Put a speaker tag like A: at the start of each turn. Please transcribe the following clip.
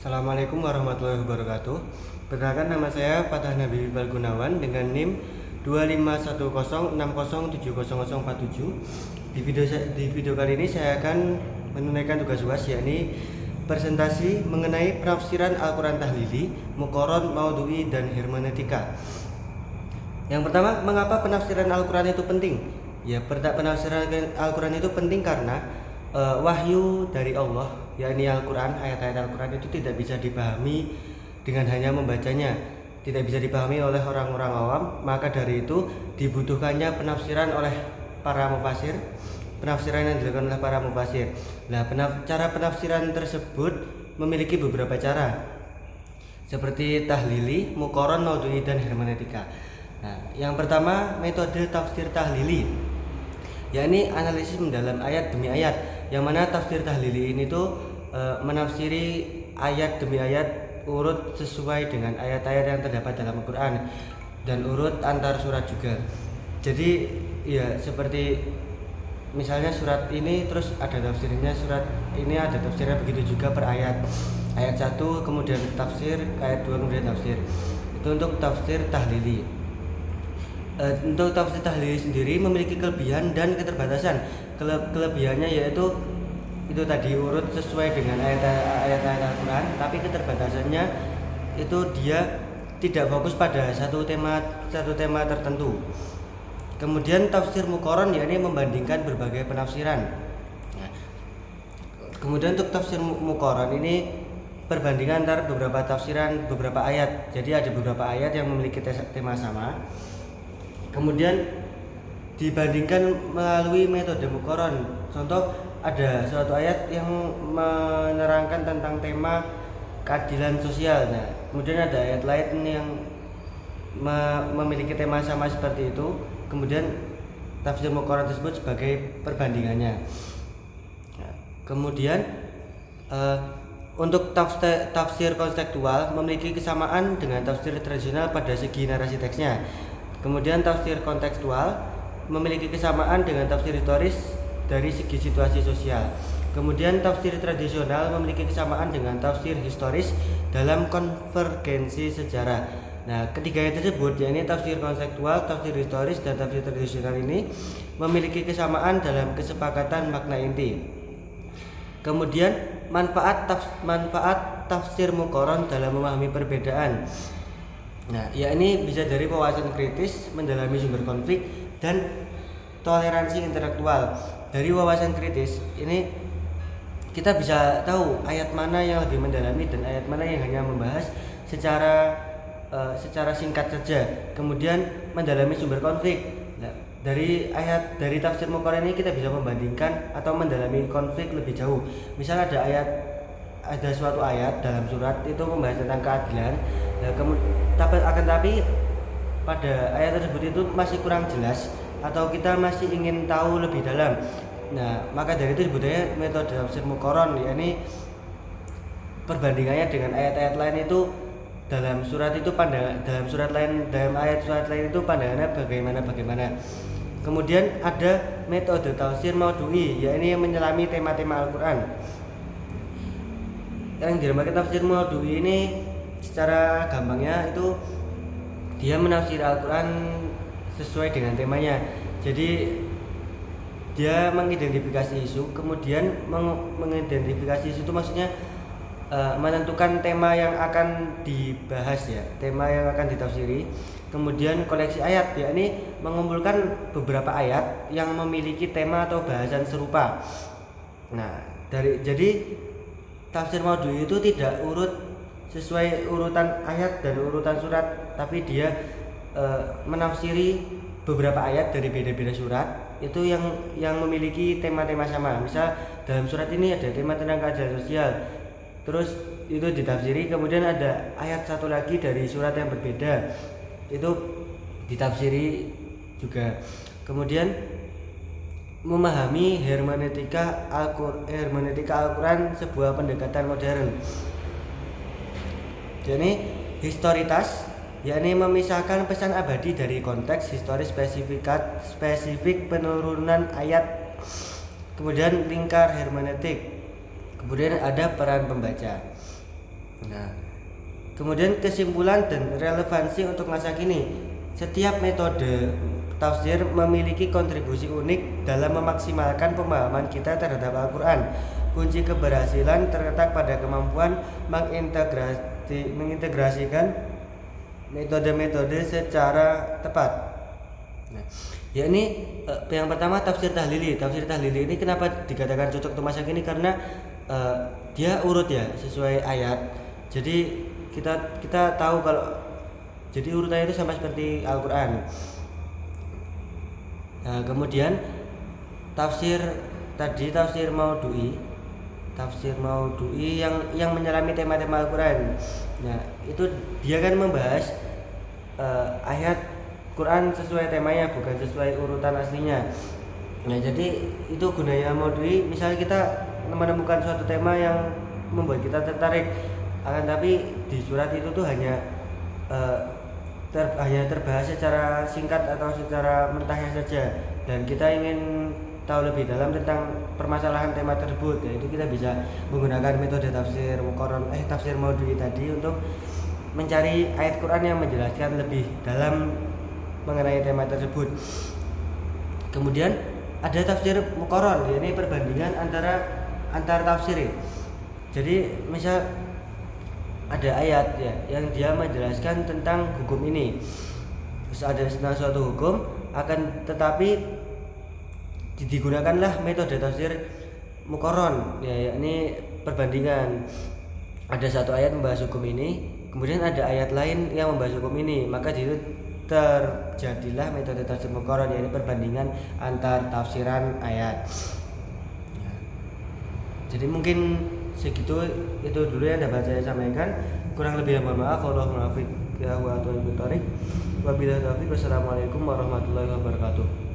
A: Assalamualaikum warahmatullahi wabarakatuh. Perkenalkan, nama saya Fatah Nabi Balgunawan dengan NIM 251060700047. Di video kali ini saya akan menunaikan tugas UAS, yakni presentasi mengenai penafsiran Al-Quran Tahlili, Muqaron, Maudhu'i, dan Hermeneutika. Yang pertama, mengapa penafsiran Al-Quran itu penting? Ya, penafsiran Al-Quran itu penting karena wahyu dari Allah, yakni Al-Quran, ayat-ayat Al-Quran itu tidak bisa dipahami dengan hanya membacanya, tidak bisa dipahami oleh orang-orang awam. Maka dari itu dibutuhkannya penafsiran oleh para mufasir, penafsiran yang dilakukan oleh para mufasir. Nah, cara penafsiran tersebut memiliki beberapa cara, seperti tahlili, muqaron, maudhu'i, dan hermeneutika. Nah, yang pertama, metode tafsir tahlili, yakni analisis mendalam ayat demi ayat, yang mana tafsir tahlili ini tuh menafsiri ayat demi ayat urut sesuai dengan ayat-ayat yang terdapat dalam Al-Quran dan urut antar surat juga. Jadi ya, seperti misalnya surat ini terus ada tafsirnya, surat ini ada tafsirnya, begitu juga per ayat. Ayat 1 kemudian tafsir, ayat 2 kemudian tafsir. Itu untuk tafsir tahlili. Untuk tafsir tahlili sendiri memiliki kelebihan dan keterbatasan. Kelebihannya yaitu itu tadi, urut sesuai dengan ayat-ayat Al-Quran, tapi keterbatasannya itu dia tidak fokus pada satu tema tertentu. Kemudian tafsir muqaron, yakni membandingkan berbagai penafsiran. Nah, kemudian untuk tafsir muqaron ini perbandingan antara beberapa tafsiran, beberapa ayat. Jadi ada beberapa ayat yang memiliki tema sama, kemudian dibandingkan melalui metode muqaron. Contoh, ada suatu ayat yang menerangkan tentang tema keadilan sosial. Nah, kemudian ada ayat lain yang memiliki tema sama seperti itu. Kemudian tafsir muqaron tersebut sebagai perbandingannya. Nah, kemudian untuk tafsir konseptual memiliki kesamaan dengan tafsir tradisional pada segi narasi teksnya. Kemudian tafsir kontekstual memiliki kesamaan dengan tafsir historis dari segi situasi sosial. Kemudian tafsir tradisional memiliki kesamaan dengan tafsir historis dalam konvergensi sejarah. Nah, ketiganya tersebut, yakni tafsir konseptual, tafsir historis, dan tafsir tradisional ini memiliki kesamaan dalam kesepakatan makna inti. Kemudian manfaat tafsir muqaron dalam memahami perbedaan. Nah, yakni bisa dari wawasan kritis, mendalami sumber konflik, dan toleransi intelektual. Dari wawasan kritis ini kita bisa tahu ayat mana yang lebih mendalami dan ayat mana yang hanya membahas secara singkat saja. Kemudian mendalami sumber konflik. Nah, dari tafsir muqaron ini kita bisa membandingkan atau mendalami konflik lebih jauh. Misal ada suatu ayat dalam surat itu membahas tentang keadilan. Nah, tapi pada ayat tersebut itu masih kurang jelas, atau kita masih ingin tahu lebih dalam. Nah, maka dari itu disebutnya metode tafsir muqaron, yakni perbandingannya dengan ayat-ayat lain itu dalam surat lain itu pandangannya bagaimana. Kemudian ada metode tafsir maudhu'i, yakni yang menyelami tema-tema Al-Quran. Yang dinamakan tafsir maudhu'i ini secara gampangnya itu dia menafsir Al-Quran sesuai dengan temanya. Jadi dia mengidentifikasi isu, kemudian mengidentifikasi isu itu maksudnya menentukan tema yang akan dibahas, ya, tema yang akan ditafsiri. Kemudian koleksi ayat, yakni mengumpulkan beberapa ayat yang memiliki tema atau bahasan serupa. Nah, jadi tafsir maudhu'i itu tidak urut sesuai urutan ayat dan urutan surat, tapi dia menafsiri beberapa ayat dari beda-beda surat itu yang memiliki tema-tema sama. Misal dalam surat ini ada tema tentang keadilan sosial, terus itu ditafsiri. Kemudian ada ayat satu lagi dari surat yang berbeda, itu ditafsiri juga. Kemudian memahami hermeneutika Al-Quran, sebuah pendekatan modern. Jadi historitas, yakni memisahkan pesan abadi dari konteks historis spesifik penurunan ayat. Kemudian lingkar hermeneutik, kemudian ada peran pembaca. Nah, kemudian kesimpulan dan relevansi untuk masa kini. Setiap metode tafsir memiliki kontribusi unik dalam memaksimalkan pemahaman kita terhadap Al-Quran. Kunci keberhasilan terletak pada kemampuan mengintegrasikan metode-metode secara tepat. Nah, yakni yang pertama tafsir tahlili. Tafsir tahlili ini kenapa dikatakan cocok untuk masa kini? Karena dia urut ya, sesuai ayat. Jadi kita tahu kalau jadi urutannya itu sama seperti Al-Quran. Nah, kemudian tafsir maudhu'i yang menyelami tema-tema Al-Quran. Nah, itu dia kan membahas ayat Quran sesuai temanya, bukan sesuai urutan aslinya. Nah, jadi itu gunanya maudhu'i. Misalnya kita menemukan suatu tema yang membuat kita tertarik, akan tapi di surat itu tuh hanya terbahas secara singkat atau secara mentahnya saja, dan kita ingin tahu lebih dalam tentang permasalahan tema tersebut, yaitu kita bisa menggunakan metode tafsir maudhu'i tadi untuk mencari ayat Quran yang menjelaskan lebih dalam mengenai tema tersebut. Kemudian ada tafsir muqaron, ini perbandingan antar tafsir. Jadi misal ada ayat ya yang dia menjelaskan tentang hukum ini, terus ada suatu hukum, akan tetapi digunakanlah metode tafsir muqaron ya, yakni perbandingan. Ada satu ayat membahas hukum ini, kemudian ada ayat lain yang membahas hukum ini, maka itu terjadilah metode tafsir muqaron, yakni perbandingan antar tafsiran ayat. Jadi mungkin segitu, itu dulu yang dapat saya sampaikan. Kurang lebih mohon maaf. Wabillahi taufiq. Wassalamualaikum warahmatullahi wabarakatuh.